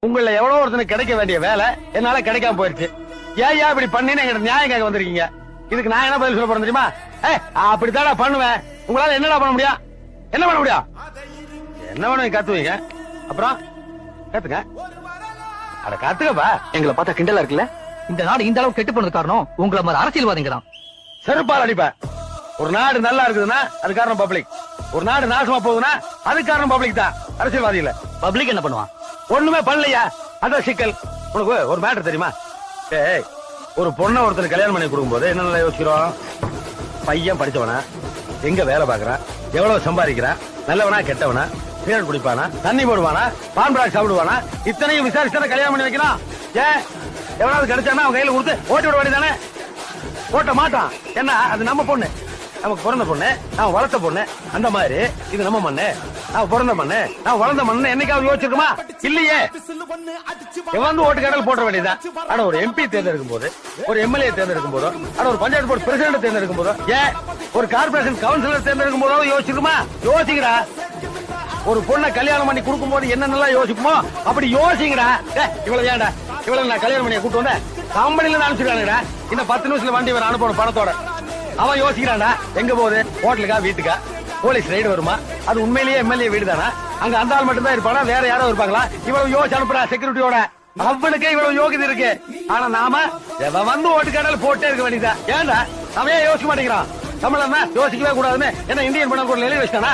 உங்கள எவ்வளவு ஒருத்தனுக்கு கிடைக்க வேண்டிய வேலை என்னால கிடைக்காம போயிருச்சு. ஏன் இப்படி பண்ணின்னு எங்கிட்ட நியாயம் கேட்க வந்திருக்கீங்க. இதுக்கு நான் என்ன பதில் சொல்ல போறேன் தெரியுமா? அப்படித்தாடா பண்ணுவேன். உங்களால என்னடா பண்ண முடியும்? என்ன பண்ண முடியும்? என்ன வேணும் கத்துவீங்க, அப்புறம் கத்துங்க. அட கத்துக்கப்பா. எங்களை பார்த்தா கிண்டலா இருக்குல்ல? இந்த நாடு இந்த அளவுக்கு கெட்டு போனது காரணம் உங்களை மாதிரி அரசியல்வாதிங்க தான். செருப்பால் அடிப்பேன். ஒரு நாடு நல்லா இருக்குதுன்னா அது காரணம் பப்ளிக். ஒரு நாடு நாசமா போகுதுன்னா அது காரணம் பப்ளிக் தான், அரசியல்வாதி இல்ல. பப்ளிக் என்ன பண்ணுவான்? ஒண்ணுமே பண்ணலையா, அதான் சிக்கல். உனக்கு ஒரு மேட்டர் தெரியுமா? ஒரு பொண்ணை ஒருத்தர் கல்யாணம் பண்ணி கொடுக்கும் போது என்ன யோசிக்கிறோம்? பையன் படிச்சவனா, எங்க வேலை பாக்குறான், எவ்வளவு சம்பாதிக்கிறான், நல்லவனா கெட்டவனா, சிகரெட் குடிப்பானா, தண்ணி போடுவானா, பான் பிராக் சாப்பிடுவானா, இத்தனையும் விசாரிச்சு கல்யாணம் பண்ணி வைக்கணும். ஏன் எவனாவது கிடைச்சானா அவன் கையில கொடுத்து ஓட்டி விட வேண்டியதானே? ஓட்ட மாட்டான். என்ன, அது நம்ம பொண்ணு, நமக்கு பிறந்த பொண்ணு, நான் வளர்த்த பொண்ணு. அந்த மாதிரி இது நம்ம மண்ணு, நான் பிறந்த மண்ணு, நான் வளர்ந்த மண்ணு என்னைக்காவது யோசிச்சிருக்குமா? இல்லையே. எவன் ஓட்டு கடல் போட்ட வேண்டியதான். ஆனா ஒரு எம்பி தேர்ந்தெடுக்கும் போது, ஒரு எம்எல்ஏ தேர்ந்தெடுக்கும் போதோ, ஆனா ஒரு பஞ்சாயத்து போர்டு பிரசிடண்ட் தேர்ந்தெடுக்கும் போதோ, ஏன் ஒரு கார்பரேஷன் கவுன்சிலர் தேர்ந்தெடுக்கும் போதோ யோசிச்சிருக்குமா? யோசிக்கிறா. ஒரு பொண்ணை கல்யாணம் பண்ணி கொடுக்கும் போது என்னென்னலாம் யோசிக்குமோ அப்படி யோசிக்கிறா. இவ்வளவு ஏன்டா இவ்வளவு நான் கல்யாணம் பண்ணி கூட்டு வந்தேன், கம்பெனில அனுப்பிச்சிருக்கானுடா, இன்னும் 10 நிமிஷத்துல வண்டி வர அனுப்பணும் பணத்தோட. அவன் யோசிக்கிறான்டா, எங்க போகுது, ஹோட்டலுக்கா வீட்டுக்கா, போலீஸ் ரைடு வருமா, அது உண்மையிலேயே எம்எல்ஏ வீடு தானா, அங்க அந்த ஆள் மட்டும் தான் இருப்பானா, வேற யாரோ இருப்பாங்களா? இவ்வளவு யோசிச்சு அனுப்புறா செக்யூரிட்டியோட. அவனுக்கு இவ்வளவு யோகிதை இருக்கு. ஆனா நாம வந்து ஓட்டுக்காடல் போட்டே இருக்க வேண்டியதா. ஏன்டா அவன் யோசிக்க மாட்டேங்கிறான்? தமிழன் யோசிக்கவே கூடாதுன்னு என்ன இந்தியன் பண்ண எழுதி வச்சிட்டானா?